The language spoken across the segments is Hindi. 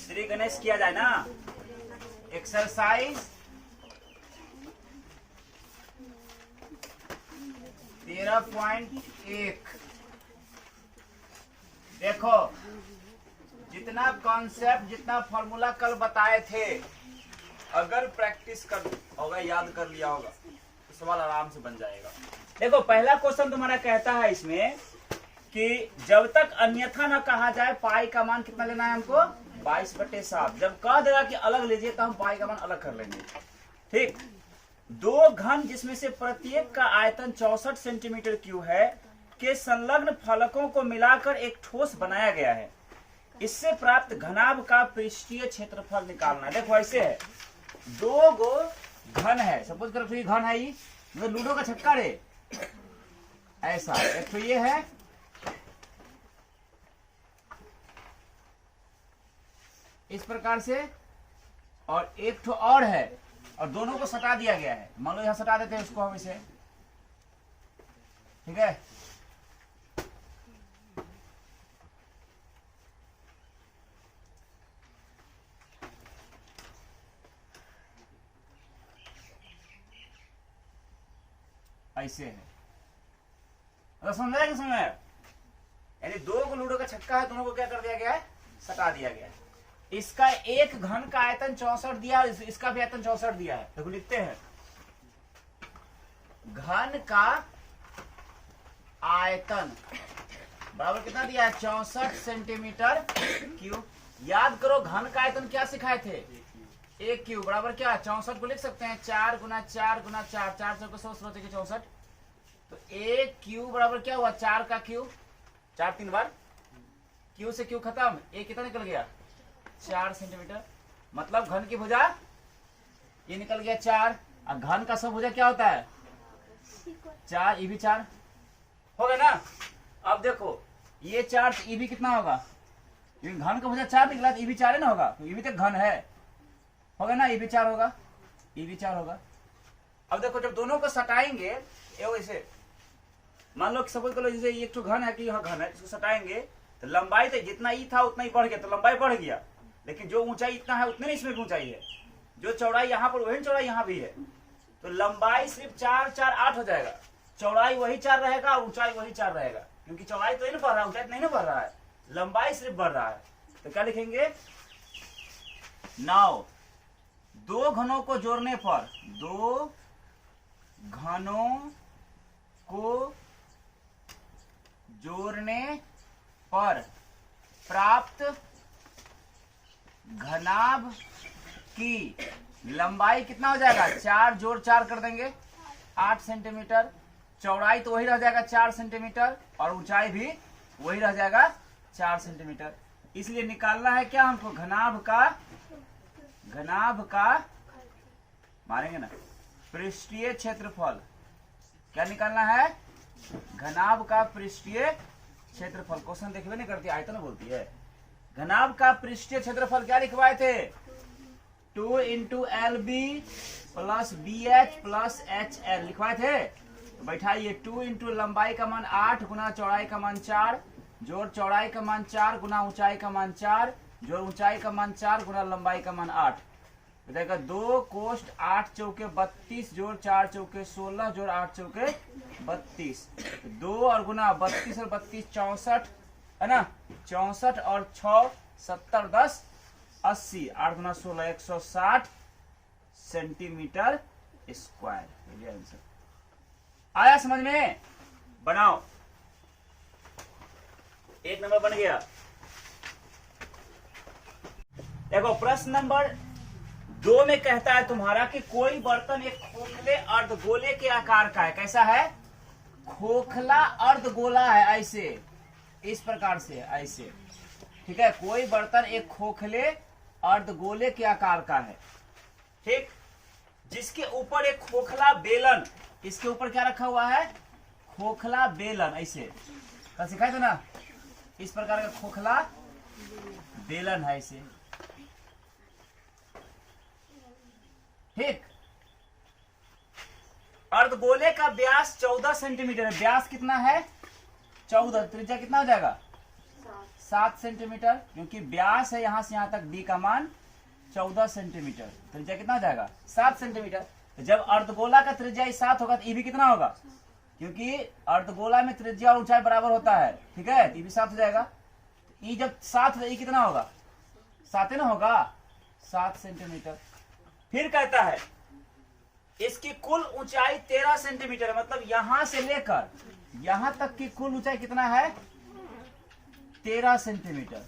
श्री गणेश किया जाए ना। एक्सरसाइज 13.1। देखो जितना कॉन्सेप्ट जितना फॉर्मूला कल बताए थे, अगर प्रैक्टिस कर होगा, याद कर लिया होगा तो सवाल आराम से बन जाएगा। देखो पहला क्वेश्चन तुम्हारा कहता है इसमें कि जब तक अन्यथा न कहा जाए पाई का मान कितना लेना है हमको, 22/7। जब कह देगा कि अलग लीजिए तो हम पाई का मान अलग कर लेंगे। ठीक, दो घन जिसमें से प्रत्येक का आयतन 64 सेंटीमीटर क्यूब है के संलग्न फलकों को मिलाकर एक ठोस बनाया गया है। इससे प्राप्त घनाभ का पृष्ठीय क्षेत्रफल निकालना है। देखो ऐसे है, दो गो घन है, सपोज करो ये घन है, ये मतलब लूडो का छक्का रे, ऐसा एक तो ये है, इस प्रकार से, और एक ठो और है, और दोनों को सटा दिया गया है। मान लो यहां सटा देते हैं उसको हम इसे, ठीक है। ऐसे है, समझ रहे हैं? यानी दो को लूडो का छक्का है, दोनों को क्या कर दिया गया है, सटा दिया गया है। इसका एक घन का आयतन 64 दिया, इसका भी आयतन 64 दिया है। देखो लिखते हैं, घन का आयतन बराबर कितना दिया है, 64 सेंटीमीटर क्यूब। याद करो घन का आयतन क्या सिखाए थे, एक क्यूब बराबर क्या, 64 को लिख सकते हैं 4 गुना 4 गुना 4, 4 सौ को 100 स्रोत के 64। तो एक क्यूब बराबर क्या हुआ, 4 का क्यूब, 4 3 बार, क्यूब से क्यूब खत्म, एक कितना निकल गया, 4 सेंटीमीटर। मतलब घन की भुजा ये निकल गया 4, और घन का सब भुजा क्या होता है 4, ये भी 4 हो गया ना। अब देखो ये 4, ये भी कितना होगा, घन का भुजा 4 निकला, तो ये भी 4 है ना होगा, तो ये भी तो घन है, होगा ना, ये भी 4 होगा, ये भी 4 होगा। अब देखो जब दोनों को सटाएंगे, ऐसे मान लो सपोज करो जैसे ये एक तो घन है कि यह घन है, इसको सटाएंगे तो लंबाई तो जितना ई था उतना ही बढ़ गया, तो लंबाई बढ़ गया, लेकिन जो ऊंचाई इतना है उतने नहीं इसमें भी ऊंचाई है, जो चौड़ाई यहाँ पर वही चौड़ाई यहाँ भी है, तो लंबाई सिर्फ 4 4 8 हो जाएगा, चौड़ाई वही 4 रहेगा और ऊंचाई वही 4 रहेगा, क्योंकि चौड़ाई तो नहीं बढ़ रहा है, ऊंचाई नहीं बढ़ रहा है, लंबाई सिर्फ बढ़ रहा है। तो क्या लिखेंगे, नाउ दो घनों को जोड़ने पर, दो घनों को जोड़ने पर प्राप्त घनाभ की लंबाई कितना हो जाएगा, 4 जोड़ 4 कर देंगे 8 सेंटीमीटर, चौड़ाई तो वही रह जाएगा 4 सेंटीमीटर, और ऊंचाई भी वही रह जाएगा 4 सेंटीमीटर। इसलिए निकालना है क्या हमको, घनाभ का मारेंगे ना, पृष्ठीय क्षेत्रफल। क्या निकालना है, घनाभ का पृष्ठीय क्षेत्रफल। क्वेश्चन देखिए नहीं करती, आयतन बोलती है। घनाभ का पृष्ठीय क्षेत्रफल क्या लिखवाए थे, 2 × LB + BH + HL लिखवाए थे। तो बैठाइए, 2 × लंबाई का मान 8 गुना चौड़ाई का मान 4 जोड़ चौड़ाई का मान 4 गुना ऊंचाई का मान 4 जोड़ ऊंचाई का मान 4 गुना लंबाई का मान 8। देखा 2 कोष्ट 8 चौके 32 जोड़ 4 चौके 16 जोड़ 8 चौके 32, 2 और गुना 32 और 32 64 है ना, 64 और 6 70 10 80, 8 गुना 16 160 सेंटीमीटर स्क्वायर। ये आंसर आया समझ में, बनाओ, 1 नंबर बन गया। देखो प्रश्न नंबर 2 में कहता है तुम्हारा कि कोई बर्तन एक खोखले अर्धगोले के आकार का है। कैसा है, खोखला अर्धगोला है, ऐसे इस प्रकार से, ऐसे, ठीक है। कोई बर्तन एक खोखले अर्धगोले के आकार का है, ठीक, जिसके ऊपर एक खोखला बेलन, इसके ऊपर क्या रखा हुआ है, खोखला बेलन, ऐसे कल सिखाए थे ना, इस प्रकार का खोखला बेलन है ऐसे, ठीक। अर्धगोले का व्यास 14 सेंटीमीटर है। व्यास कितना है, 14, त्रिज्या कितना हो जाएगा, 7 सेंटीमीटर, क्योंकि व्यास है यहां से यहां तक, डी का मान 14 सेंटीमीटर, त्रिज्या कितना हो जाएगा 7 सेंटीमीटर। तो जब अर्धगोला का त्रिज्या 7 होगा तो ये भी कितना होगा, क्योंकि अर्धगोला में त्रिज्या और ऊंचाई बराबर होता है, ठीक है, ये भी 7 हो जाएगा। ये जब 7 हो जाएगा कितना होगा, 7 ना होगा, 7 सेंटीमीटर। फिर कहता है इसकी कुल ऊंचाई 13 सेंटीमीटर, मतलब यहां से लेकर यहां तक की कुल ऊंचाई कितना है 13 सेंटीमीटर।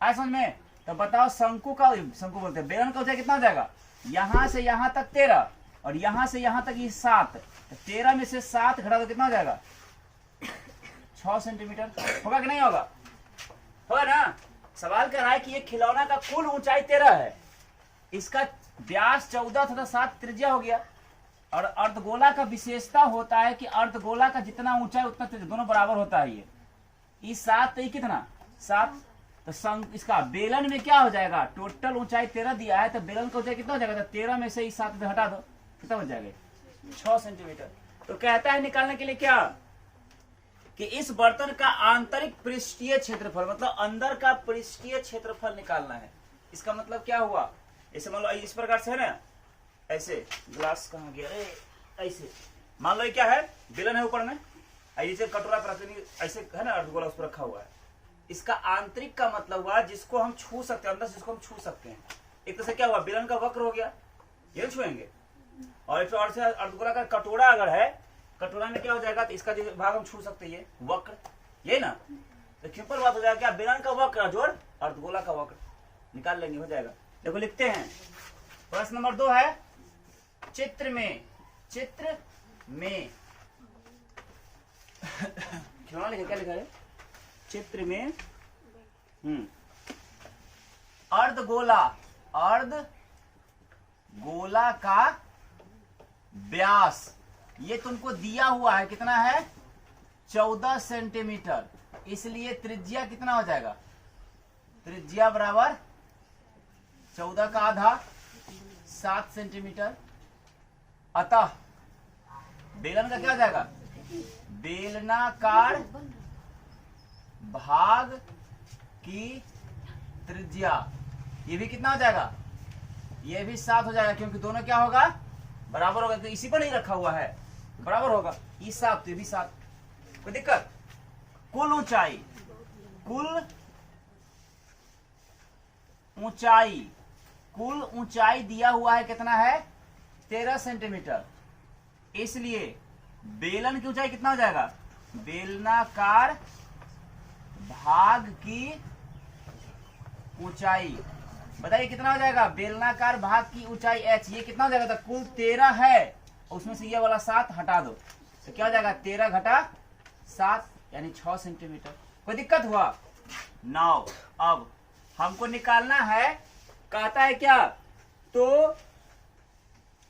आया समझ में? तो बताओ शंकु बोलते हैं, बेलन का ऊंचाई कितना हो जाएगा, यहां से यहां तक 13 और यहां से यहां तक ये 7, तो 13 में से 7 घटा तो कितना हो जाएगा 6 सेंटीमीटर। होगा कि नहीं होगा, होगा ना। सवाल कर रहा है कि ये खिलौना का कुल ऊंचाई 13 है, इसका व्यास 14 तथा 7 त्रिज्या हो गया। और अर्धगोला का विशेषता होता है कि अर्धगोला का जितना ऊंचाई उतना त्रिज्या, दोनों बराबर होता है। ये 7 तो ये कितना 7, तो इसका बेलन में क्या हो जाएगा, टोटल ऊंचाई 13 दिया है, तो बेलन का ऊंचाई कितना हो जाएगा, तो 13 में से ही 7 हटा दो, कितना हो जाएगा 6 सेंटीमीटर। तो कहता है निकालने के लिए क्या, कि इस बर्तन का आंतरिक पृष्ठीय क्षेत्रफल, मतलब अंदर का पृष्ठीय क्षेत्रफल निकालना है। इसका मतलब क्या हुआ, ऐसे मान लो इस प्रकार से है ना, ऐसे ग्लास कहाँ गया, ऐसे मान लो ये क्या है, बेलन है ऊपर में, ऐसे कटोरा पर ऐसे है ना, अर्धगोला उस पर रखा हुआ है। इसका आंतरिक का मतलब हुआ जिसको हम छू सकते हैं, अंदर से जिसको हम छू सकते हैं। एक तरह से क्या हुआ, बेलन का वक्र हो गया, ये छुएंगे। और एक और से अर्धगोला का कटोरा अगर है, कटोरा में क्या हो जाएगा, तो इसका जो भाग हम छू सकते हैं, ये वक्र, ये ना, तो सिंपल बात हो जाएगा, क्या बेलन का वक्र जोड़ अर्धगोला का वक्र निकाल लेंगे, हो जाएगा। देखो लिखते हैं, प्रश्न नंबर 2 है, चित्र में खिलौना लिखा, क्या लिखा है, चित्र में अर्धगोला का व्यास, ये तुमको दिया हुआ है, कितना है 14 सेंटीमीटर, इसलिए त्रिज्या कितना हो जाएगा, त्रिज्या बराबर 14 का आधा 7 सेंटीमीटर। अतः बेलन का क्या हो जाएगा, बेलनाकार भाग की त्रिज्या, ये भी कितना हो जाएगा, ये भी 7 हो जाएगा, क्योंकि दोनों क्या होगा बराबर होगा, तो इसी पर नहीं रखा हुआ है, बराबर होगा, ये 7 तो ये भी 7, कोई दिक्कत। कुल ऊंचाई दिया हुआ है, कितना है 13 सेंटीमीटर, इसलिए बेलन की ऊंचाई कितना हो जाएगा, बेलनाकार भाग की ऊंचाई, बताइए कितना हो जाएगा, बेलनाकार भाग की ऊंचाई h, ये कितना हो जाएगा, तो कुल 13 है, उसमें से ये वाला 7 हटा दो, तो क्या हो जाएगा 13 घटा 7 यानी 6 सेंटीमीटर। कोई दिक्कत हुआ। नाउ अब हमको निकालना है, कहता है क्या, तो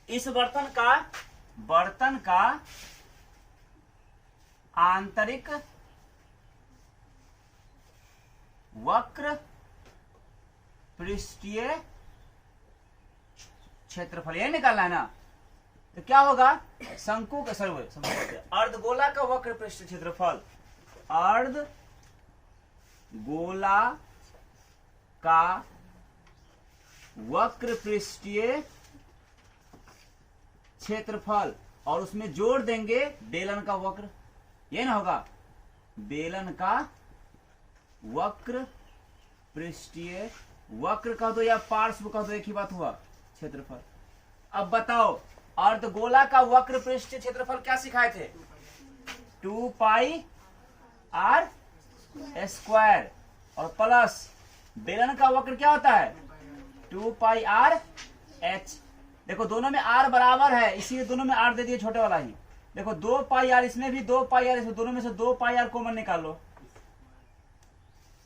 इस बर्तन का आंतरिक वक्र पृष्ठीय क्षेत्रफल, यही निकालना है ना, तो क्या होगा, शंकु का अर्धगोला का वक्र पृष्ठीय क्षेत्रफल, अर्धगोला का वक्र पृष्ठीय क्षेत्रफल, और उसमें जोड़ देंगे बेलन का वक्र, ये ना होगा, बेलन का वक्र पृष्ठीय, वक्र कह दो या पार्श्व कह दो, एक ही बात हुआ, क्षेत्रफल। अब बताओ अर्धगोला का वक्र पृष्ठीय क्षेत्रफल क्या सिखाए थे, 2 पाई r स्क्वायर, और प्लस बेलन का वक्र क्या होता है 2 पाई r h। देखो दोनों में r बराबर है, इसीलिए दोनों में r दे दिए, छोटे वाला ही। देखो 2 पाई r, इसमें भी 2 पाई r, इसमें दोनों में से 2 पाई r कॉमन निकाल लो,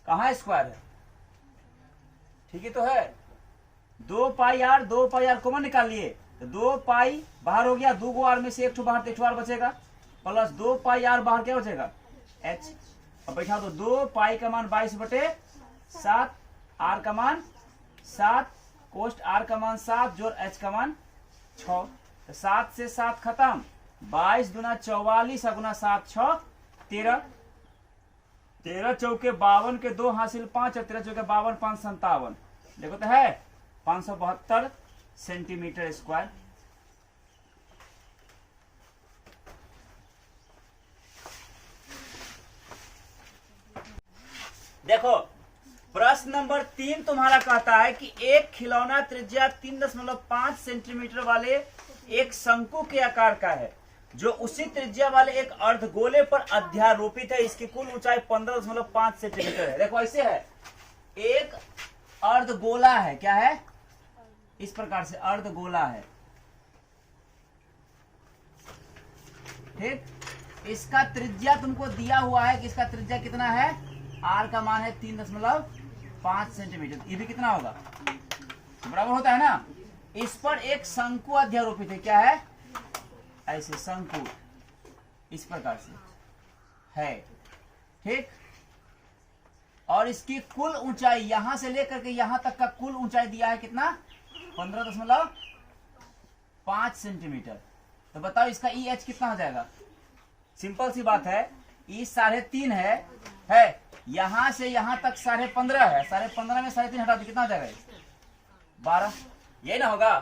कहाँ स्क्वायर है, ठीक ही तो है, 2 पाई r कॉमन निकाल लिए, तो 2 पाई बाहर हो गया, 2 गो r में से एक बाहर, तो एक r बचेगा, प्लस 2 पाई r बाहर क्या बचेगा h। अब बैठा दो, 2 पाई का मान 22/7, r का मान 7, कोष्ट r का मान 7 जोड़ h का मान 6, तो 7 से 7 खत्म, 22 दूना 44 गुना 7 6 13, 13 चौके 52 के 2 हासिल 5 और 13 चौके 52 5 57 देखो तो है 572 सेंटीमीटर स्क्वायर। देखो प्रश्न नंबर 3 तुम्हारा कहता है कि एक खिलौना त्रिज्या 3.5 सेंटीमीटर वाले एक शंकु के आकार का है जो उसी त्रिज्या वाले एक अर्धगोले पर अध्यारोपित है। इसकी कुल ऊंचाई 15.5 सेंटीमीटर है। देखो ऐसे है, एक अर्धगोला है, क्या है, इस प्रकार से अर्धगोला है, ठीक। इसका त्रिज्या तुमको दिया हुआ है कि इसका त्रिज्या कितना है, आर का मान है 3.5 सेंटीमीटर। ये भी कितना होगा, बराबर होता है ना। इस पर एक शंकु अध्यारोपित है, क्या है, ऐसे शंकु इस प्रकार से है, ठीक। और इसकी कुल ऊंचाई यहां से लेकर के यहां तक का कुल ऊंचाई दिया है कितना, 15.5 सेंटीमीटर। तो बताओ इसका ई एच कितना हो जाएगा। सिंपल सी बात है, ई 3.5 है, यहां से यहां तक 15.5 है, 15.5 में 3.5 हटा दो कितना हो जाएगा, 12। यही ना होगा,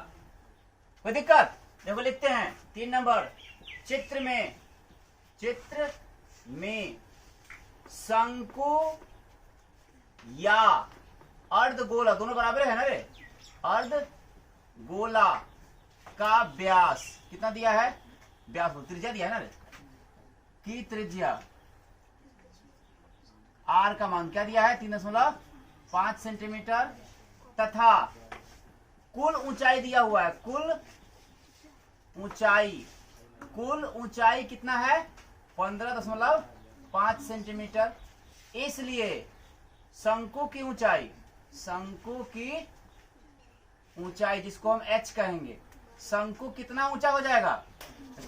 कोई दिक्कत। देखो लिखते हैं 3 नंबर, चित्र में शंकु या अर्धगोला, दोनों बराबर है ना रे, अर्धगोला का व्यास कितना दिया है, व्यास त्रिज्या दिया है ना रे, की त्रिज्या आर का मान क्या दिया है 3.5 सेंटीमीटर तथा कुल ऊंचाई दिया हुआ है, कुल ऊंचाई कितना है 15.5 सेंटीमीटर। इसलिए शंकु की ऊंचाई जिसको हम एच कहेंगे, शंकु कितना ऊंचा हो जाएगा,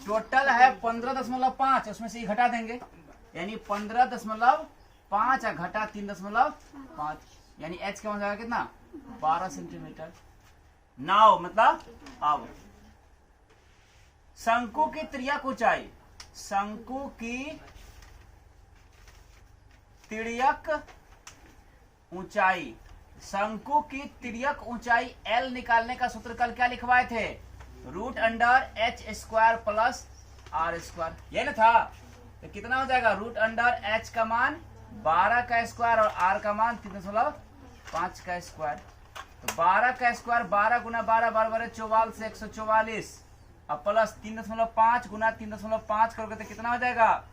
टोटल है 15.5, उसमें से घटा देंगे यानी 15.5 घटा 3.5 यानी एच का हो जाएगा कितना 12 सेंटीमीटर। नाउ मतलब अब शंकु की तिर्यक ऊंचाई, शंकु की तिर्यक ऊंचाई L निकालने का सूत्र कल क्या लिखवाए थे, √h² प्लस r², ये ना था। तो कितना हो जाएगा, √h का मान 12 का स्क्वायर और r का मान 3.5 का स्क्वायर। तो 12 का स्क्वायर 12 गुना 12 12 44 से 144 अब प्लस 3.5 गुना 3.5 करोगे तो कितना हो जाएगा,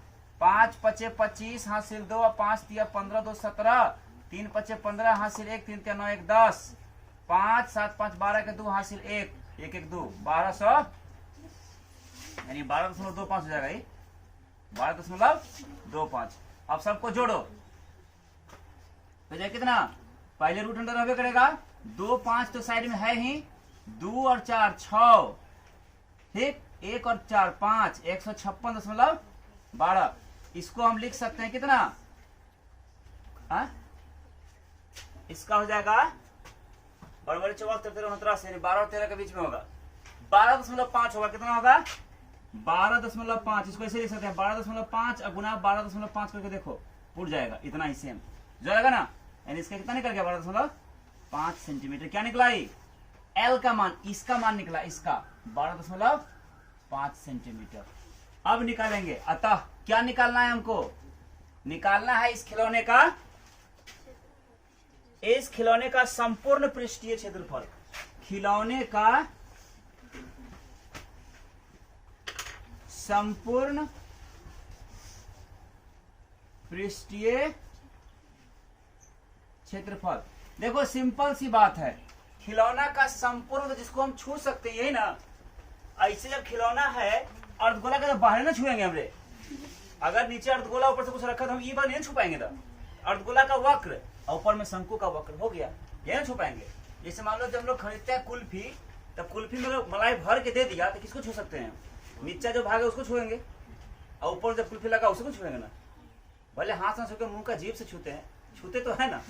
5 5 25 हासिल 2 और 5 3 15 2 17 3 5 15 हासिल 1 3 3 9 1 10 5 7 5 12 के 2 हासिल 1 1 1 2 1200 यानी 12.25 हो जाएगा, ये 12.25। अब सबको जोड़ो तो जाए कितना, पहले रूट अंडर होवे करेगा, 2 5 तो साइड में है ही, 2 और 4 6, ठीक, 1 और 4 5 156.12। इसको हम लिख सकते हैं कितना, इसका हो जाएगा 12 14 13 19 यानी 12 और 13 के बीच में होगा, 12.5 होगा, कितना होगा 12.5। इसको ऐसे लिख सकते हैं 12.5 और गुना 12.5 करके देखो उठ जाएगा, इतना ही सेम जाएगा ना, यानी इसका कितना निकल गया 12.5 सेंटीमीटर। क्या निकला, एल का मान, इसका मान निकला, इसका 12.5 सेंटीमीटर। अब निकालेंगे, अतः क्या निकालना है हमको, निकालना है इस खिलौने का संपूर्ण पृष्ठीय क्षेत्रफल, खिलौने का संपूर्ण पृष्ठीय क्षेत्रफल। देखो सिंपल सी बात है, खिलौना का संपूर्ण जिसको हम छू सकते हैं, यही ना। ऐसे जब खिलौना है अर्धगोला का तो बाहर ना छुएंगे हमरे, अगर नीचे अर्धगोला ऊपर से कुछ रखा तो हम ये बार नहीं छू पाएंगे, तो अर्धगोला का वक्र और ऊपर में शंकु का वक्र हो गया, ये ना छू पाएंगे। जैसे मान लो जब हम लोग खरीदते हैं कुल्फी, तब कुल्फी में मलाई भर के दे दिया तो किसको छू सकते हैं, नीचा जो भाग है उसको छुएंगे, और ऊपर जब कुल्फी लगा उसको छुएंगे ना, भले हाथ से छू, मुंह का जीभ से छूते हैं, छूते तो है ना,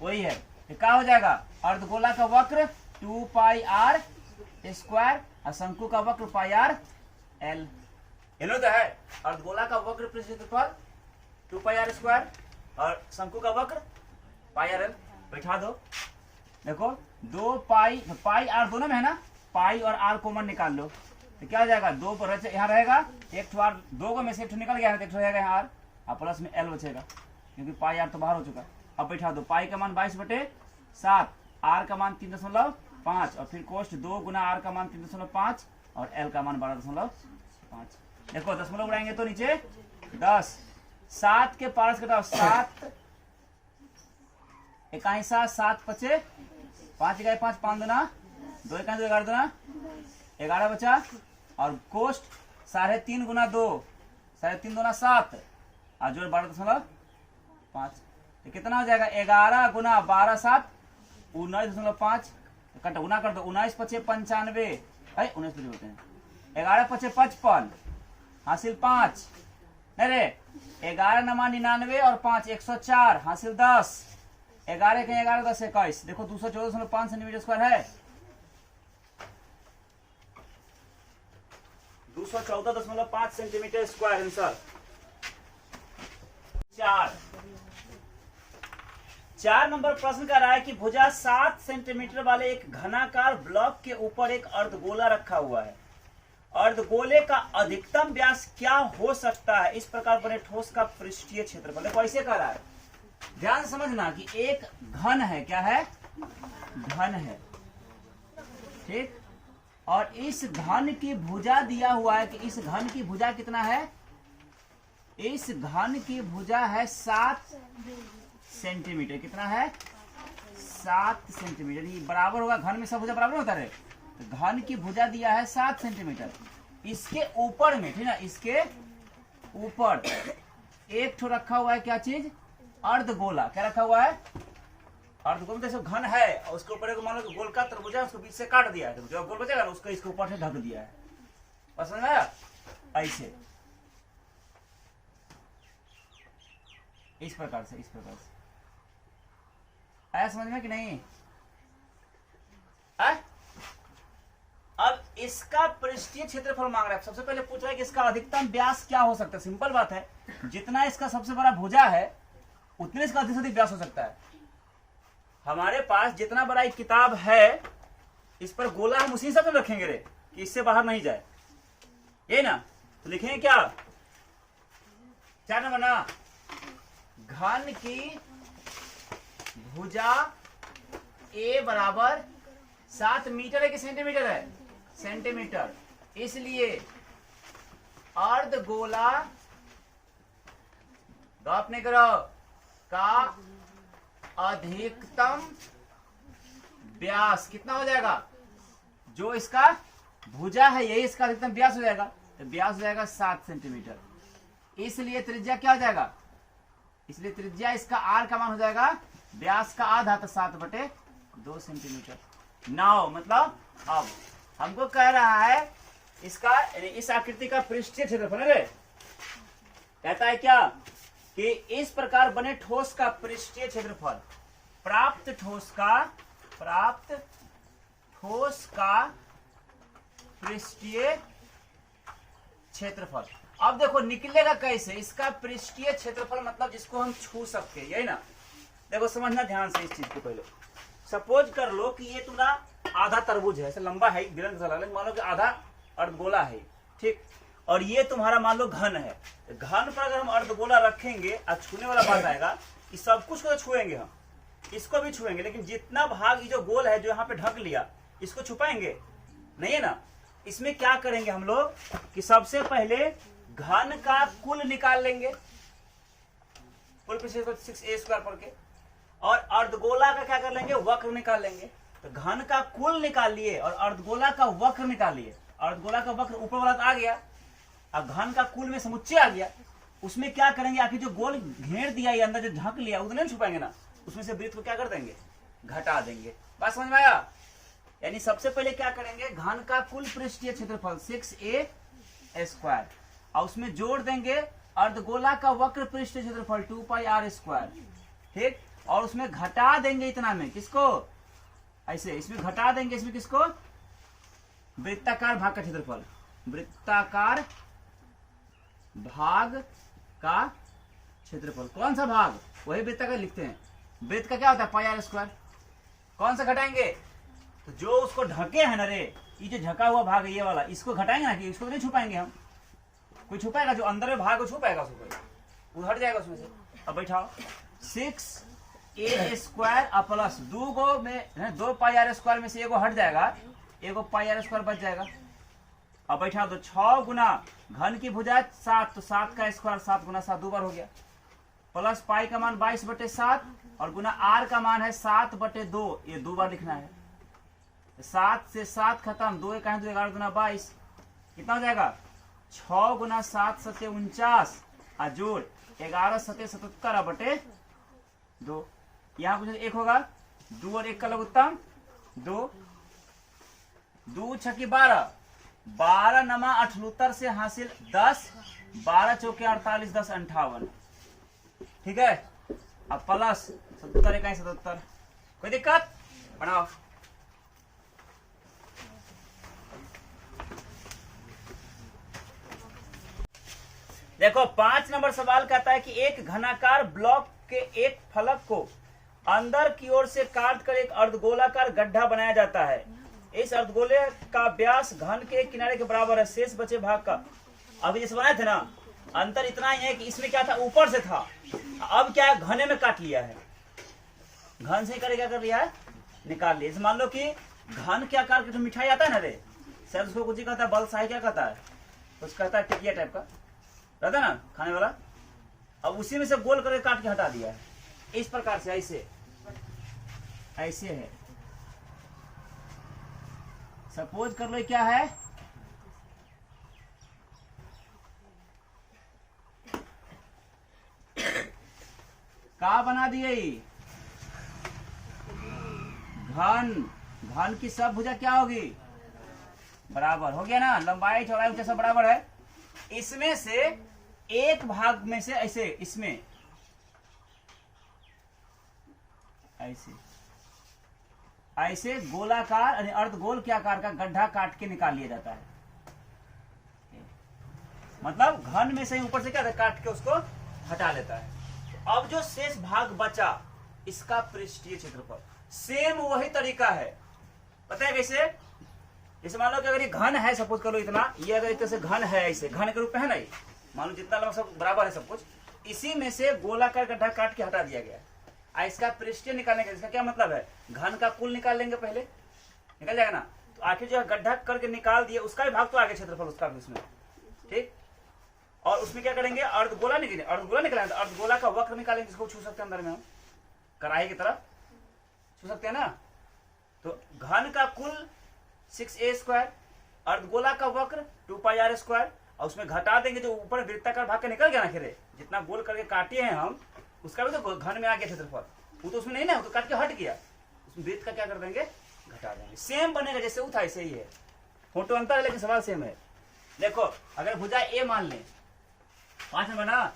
वही है। क्या हो जाएगा, अर्धगोला का वक्र 2πr² और शंकु का वक्र πrl। तो है अर्धगोला का वक्र पृष्ठ क्षेत्रफल 2 पाई आर स्क्वायर, और शंकु का वक्र पाई आर एल। बैठा दो, देखो 2 पाई, पाई आर दोनों में है ना, पाई और आर कॉमन निकाल लो तो क्या हो जाएगा, 2 पर यहाँ रहेगा, एक ठो आर, 2 को में से एक ठो निकल गया है तो एक ठो रहेगा यहाँ आर, और प्लस में एल बचेगा क्योंकि पाई आर तो बाहर हो चुका। अब बैठा दो, पाई का मान 22/7, आर का मान 3.5 और फिर कोष्ट 2 गुना आर का मान 3.5 और एल का मान 12.5। देखो दशमलव उड़ाएंगे तो नीचे 10, 7 के पारस घटाओ, 7 इकाई 7, 7 पचे 5 इकाई 5, 5 दूना 2 इकाई 2, 11 दूना 11 बचा, और कोष्ट 3.5 गुना 2, 3.5 दूना 7 और जोड़ 12.5, तो कितना हो जाएगा, 11 गुना 12 7 19.5, कट गुना कर दो, 19 पचे 95, 19 पचे बोलते हैं, 11 पचे 55 हासिल 5, नहीं रे 11 नमा 99 और 5 104 हासिल 10, 11 के 11 10 21, देखो 214.5 सेंटीमीटर स्क्वायर है, 214.5 सेंटीमीटर स्क्वायर आंसर। 4 नंबर प्रश्न का रहा है कि भुजा 7 सेंटीमीटर वाले एक घनाकार ब्लॉक के ऊपर एक अर्धगोला रखा हुआ है। अर्धगोले का अधिकतम व्यास क्या हो सकता है, इस प्रकार बने ठोस का पृष्ठीय क्षेत्रफल। देखो ऐसे कह रहा है, ध्यान से समझना कि एक घन है, क्या है, घन है, ठीक, और इस घन की भुजा दिया हुआ है कि इस घन की भुजा कितना है, इस घन की भुजा है 7 सेंटीमीटर, कितना है 7 सेंटीमीटर, ये बराबर होगा, घन में सब भुजा बराबर होता है, तो घन की भुजा दिया है 7 सेंटीमीटर। इसके ऊपर में, ठीक है, इसके ऊपर एक ठो रखा हुआ है, क्या चीज, अर्धगोला, क्या रखा हुआ है, अर्धगोला, जैसे घन है और उसके ऊपर एक मान लो गोल का त्रिभुज है, उसको बीच से काट दिया है, तो जो गोल बचेगा उसको इसके ऊपर से ढक दिया है, पसंद आया, ऐसे इस प्रकार से, इस प्रकार से आया समझ में कि नहीं है? अब इसका पृष्ठीय क्षेत्रफल मांग रहा है। सबसे पहले पूछ रहा है कि इसका अधिकतम व्यास क्या हो सकता है। सिंपल बात है, जितना इसका सबसे बड़ा भुजा है उतने इसका अधिक से अधिक व्यास हो सकता है। हमारे पास जितना बड़ा एक किताब है, इस पर गोला हम उसी हिसाब से रखेंगे रे कि इससे बाहर नहीं जाए, ये ना, तो लिखेंगे क्या, 4 नंबर ना, घन की भुजा ए बराबर 7 मीटर है कि सेंटीमीटर है, सेंटीमीटर, इसलिए अर्धगोला गप नहीं करो का अधिकतम व्यास कितना हो जाएगा, जो इसका भुजा है यही इसका अधिकतम व्यास हो जाएगा, तो व्यास हो जाएगा 7 सेंटीमीटर। इसलिए त्रिज्या क्या हो जाएगा, इसलिए त्रिज्या इसका आर का मान हो जाएगा व्यास का आधा, तो 7/2 सेंटीमीटर। 9 मतलब अब हमको कह रहा है इसका, इस आकृति का पृष्ठीय क्षेत्रफल है, कहता है क्या कि इस प्रकार बने ठोस का पृष्ठीय क्षेत्रफल, प्राप्त ठोस का पृष्ठीय क्षेत्रफल। अब देखो निकलेगा कैसे, इसका पृष्ठीय क्षेत्रफल मतलब जिसको हम छू सकते हैं, यही ना। देखो समझना ध्यान से इस चीज को, पहले सपोज कर लो कि ये तुम्हारा आधा तरबूज है, ऐसे लंबा है, मान लो कि आधा अर्धगोला है, ठीक, और ये तुम्हारा मान लो घन है। घन पर अगर हम अर्धगोला रखेंगे और छूने वाला बात आएगा कि सब कुछ को तो छुएंगे, हम इसको भी छुएंगे, लेकिन जितना भाग ये जो गोल है जो यहाँ पे ढक लिया, इसको छुपाएंगे नहीं है ना। इसमें क्या करेंगे हम लोग कि सबसे पहले घन का कुल निकाल लेंगे, कुल 6a² पर के, और अर्धगोला का क्या कर लेंगे, वक्र निकाल लेंगे। तो घन का कुल निकाल लिए और अर्धगोला का वक्र निकाल लिए। अर्धगोला का वक्र ऊपर वाला तो आ गया, अब घन का कुल में समुच्चय आ गया। उसमें क्या करेंगे, आखिर जो गोल घेर दिया ये अंदर जो ढक लिया उतने नहीं छुपाएंगे ना, उसमें से वृत्त को क्या कर देंगे, घटा देंगे। बात समझ में आया? यानी सबसे पहले क्या करेंगे, घन का कुल पृष्ठीय क्षेत्रफल 6a², और उसमें जोड़ देंगे अर्धगोला का वक्र पृष्ठीय क्षेत्रफल 2πr², ठीक, और उसमें घटा देंगे इतना में, किसको, ऐसे इसमें घटा देंगे, इसमें किसको, वृत्ताकार भाग का क्षेत्रफल, वृत्ताकार भाग का क्षेत्रफल। कौन सा भाग? वही वृत्त का लिखते हैं। वृत्त का क्या होता है? पाई आर स्क्वायर। कौन सा घटाएंगे? तो जो उसको ढके है ना रे, ये जो ढका हुआ भाग है ये वाला, इसको घटाएंगे ना, कि इसको नहीं छुपाएंगे हम? कोई छुपाएगा? जो अंदर में भाग वो छुपाएगा, उसको वो हट जाएगा उसमें से। अब बैठाओ 6a square plus 2 pi r square में से एगो हट जाएगा, एगो पाई आर स्क्वायर बच जाएगा। अब बैठा दो 6 गुना घन की भुजा 7, तो 7 का स्क्वायर 7 गुना 7 2 बार हो गया, प्लस पाई का मान 22/7 और गुना आर का मान है 7/2, ये 2 बार लिखना है। 7 से 7 खत्म, 2 1 2 11 गुना 22, कितना हो जाएगा? 6 गुना 7 7 49 और जोड़ 11 7 77/2। यहाँ कुछ 1 होगा, 2 और 1 का लघुत्तम 2, 2 छक्की 12, 12 नमा 78 से हासिल 10, 12 चौके 48, 10 58, ठीक है। अब प्लस 77 1 77, कोई दिक्कत? बनाओ। देखो 5 नंबर सवाल कहता है कि एक घनाकार ब्लॉक के एक फलक को अंदर की ओर से काट कर एक अर्धगोलाकार गड्ढा बनाया जाता है। इस अर्धगोले का व्यास घन के किनारे के बराबर है। शेष बचे भाग का, अभी जैसे बनाए थे ना, अंतर इतना ही है कि इसमें क्या था? ऊपर से था, अब क्या है? घने में काट लिया है। घन से क्या कर लिया है? निकाल लिया। मान लो कि घन के आकार की मिठाई आता है ना रे, शायद उसको कुछ कहता है बलसाही, क्या कहता है? कुछ कहता है टिकिया टाइप का रहता है ना खाने वाला। अब उसी में से गोल करके काट के हटा दिया है इस प्रकार से। ऐसे ऐसे है। सपोज कर लो क्या है, का बना दिए घन। घन की सब भुजा क्या होगी? बराबर हो गया ना, लंबाई चौड़ाई ऊंचाई सब बराबर है। इसमें से एक भाग में से ऐसे, इसमें ऐसे ऐसे गोलाकार यानी अर्धगोल के आकार का गड्ढा काट के निकाल लिया जाता है। मतलब घन में से ऊपर से क्या था? काट के उसको हटा लेता है। तो अब जो शेष भाग बचा, इसका पृष्ठीय क्षेत्रफल सेम वही तरीका है। पता है कैसे? जैसे मान लो कि अगर ये घन है, सपोज कर लो इतना, ये अगर इस तरह से घन है, ऐसे घन के रूप में है ना, ये मान लो जितना लंबा सब बराबर है सब कुछ, इसी में से गोलाकार गड्ढा काट के हटा दिया गया है। इसका पृष्ठीय निकालने का इसका क्या मतलब है? घन का कुल निकाल लेंगे पहले, निकल जाएगा ना। तो आखिर जो है गड्ढा करके निकाल दिया, उसका भी भाग तो आगे क्षेत्रफल उसका भी उसमें, ठीक। और उसमें क्या करेंगे? अर्धगोला निकलेंगे, अर्धगोला निकलेंगे, अर्धगोला का वक्र निकालेंगे, जिसको छू सकते हैं अंदर में हम, कढ़ाई की तरह छू सकते हैं ना। तो घन का कुल 6a स्क्वायर, अर्धगोला का वक्र 2 पाई आर स्क्वायर, और उसमें घटा देंगे जो ऊपर वृत्ताकार भाग के निकल गया ना, खिरे जितना गोल करके काटे हैं हम, उसका भी तो घन में आ गया क्षेत्रफल। वो तो उसमें नहीं ना, वो तो काट के हट गया। उसमें वृत्त का क्या कर देंगे? घटा देंगे। सेम बनेगा जैसे वो था ऐसे ही है, फोटो अंतर है लेकिन सवाल सेम है। देखो अगर भुजा ए मान लें, 5 नंबर ना,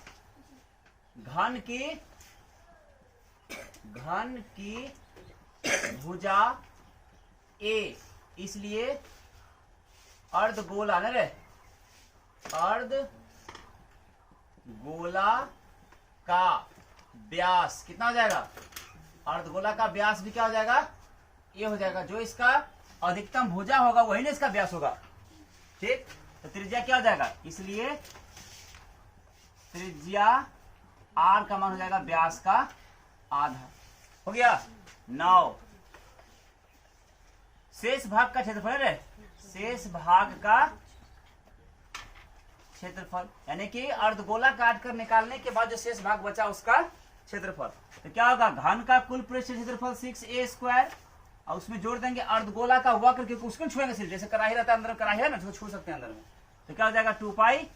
घन की भुजा ए, इसलिए अर्धगोला ना रे, अर्धगोला का व्यास कितना हो जाएगा? अर्धगोला का व्यास भी क्या हो जाएगा? ये हो जाएगा। जो इसका अधिकतम भुजा होगा वही ना इसका व्यास होगा, ठीक। तो त्रिज्या क्या हो जाएगा? इसलिए त्रिज्या आर का मान हो जाएगा व्यास का आधा। हो गया। 9 शेष भाग का क्षेत्रफल है, शेष भाग का क्षेत्रफल, यानी कि अर्धगोला काट कर निकालने के बाद जो शेष भाग बचा उसका क्षेत्रफल। तो क्या होगा? घन का कुल पृष्ठ क्षेत्रफल 6a स्क्वायर, और उसमें जोड़ देंगे अर्धगोला का वक्र, क्योंकि उसको छुएंगे सिर्फ, जैसे कढ़ाई रहता है अंदर, कढ़ाई है ना, उसको छू सकते हैं अंदर में। तो क्या हो जाएगा? 2 पाई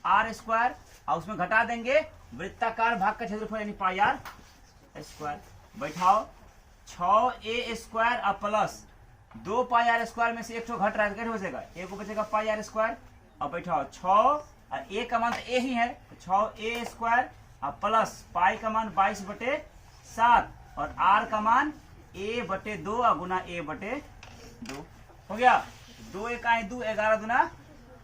आर स्क्वायर, और उसमें घटा देंगे वृत्ताकार भाग का क्षेत्रफल यानी पाई आर स्क्वायर। बैठाओ 6a स्क्वायर और प्लस 2 पाई आर स्क्वायर में से एक घट रहा है, कैसे हो जाएगा? एक को बचेगा पाई आर स्क्वायर, और बैठाओ 6 और a का मान तो a ही है, तो 6a स्क्वायर और प्लस पाई का मान 22/7 और r का मान a/2 और गुना a/2 हो गया। 2 1 2 11 दूना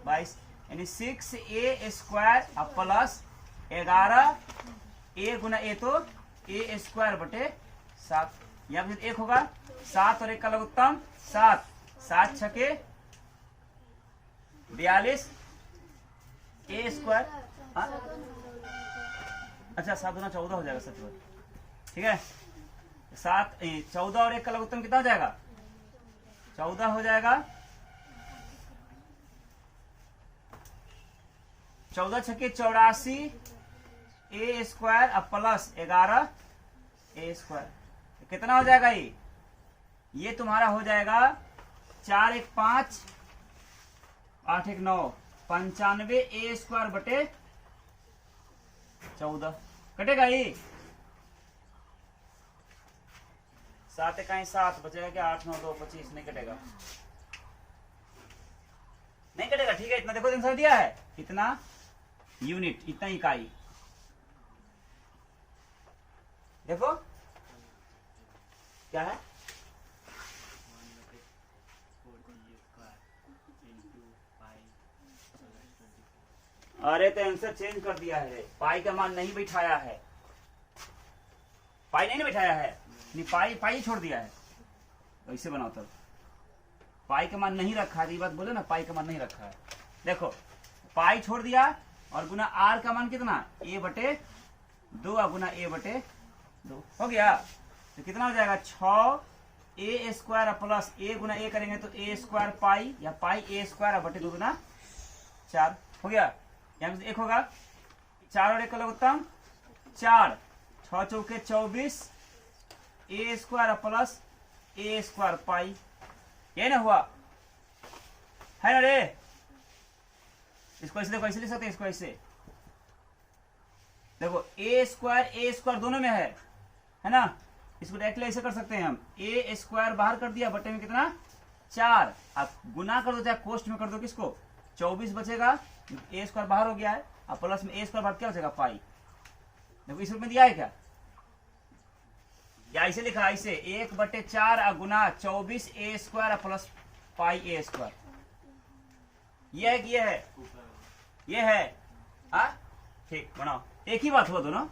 22, यानी 6a स्क्वायर और प्लस 11 ए गुना ए तो ए स्क्वायर बटे 7, यहाँ पे 1 होगा, 7 और 1 का लघुत्तम 7, 7 छके 42 ए स्क्वायर, अच्छा 7 गुना 14 हो जाएगा, सच बात, ठीक है। 14 और 1 का लघुत्तम कितना हो जाएगा, 14 हो जाएगा, 14 छके 84 ए स्क्वायर अब प्लस 11 ए स्क्वायर, कितना हो जाएगा ये तुम्हारा हो जाएगा 4 1 5 8 1 9 95 ए स्क्वायर बटे 14, कटेगा ये 7 1 7 बचेगा क्या, 8 9 2 25, नहीं कटेगा, नहीं कटेगा, ठीक है। इतना देखो आंसर दिया है, इतना यूनिट, इतना इकाई, देखो क्या है, अरे तो आंसर चेंज कर दिया है, पाई का मान नहीं बैठाया है, पाई नहीं बैठाया है, नहीं पाई छोड़ दिया है, तो इसे बनाओ तब, पाई का मान नहीं रखा है, ये बात बोले ना, पाई का मान नहीं रखा है, देखो पाई छोड़ दिया और गुना आर का मान कितना, ए बटे 2 गुना ए बटे 2 हो गया, तो कितना हो जाएगा 6 ए स्क्वायर प्लस ए गुना ए करेंगे तो ए स्क्वायर पाई, या पाई ए स्क्वायर बटे 2 गुना 4 हो गया, यहाँ पे 1 होगा, 4 और 1 का लघुत्तम 4, 6 चौके 24 ए स्क्वायर प्लस ए स्क्वायर पाई, ये ना हुआ है ना रे, इसको ऐसे देखो, ऐसे लिख सकते हैं इसको, ऐसे देखो ए स्क्वायर दोनों में है ना, इसको डायरेक्टली ऐसे कर सकते हैं हम, ए स्क्वायर बाहर कर दिया, बटे में कितना 4, अब गुना कर दो चाहे कोष्ट में कर दो, किसको 24 बचेगा, ए स्क्वायर बाहर हो गया है, अब प्लस में ए स्क्वायर बाहर क्या बचेगा पाई, देखो इस रूप में दिया है क्या, या ऐसे लिखा, ऐसे 1 बटे 4 गुना 24 ए स्क्वायर प्लस पाई ए स्क्वायर, ये है कि ये है, हाँ ठीक, बनाओ, एक ही बात हुआ दोनों।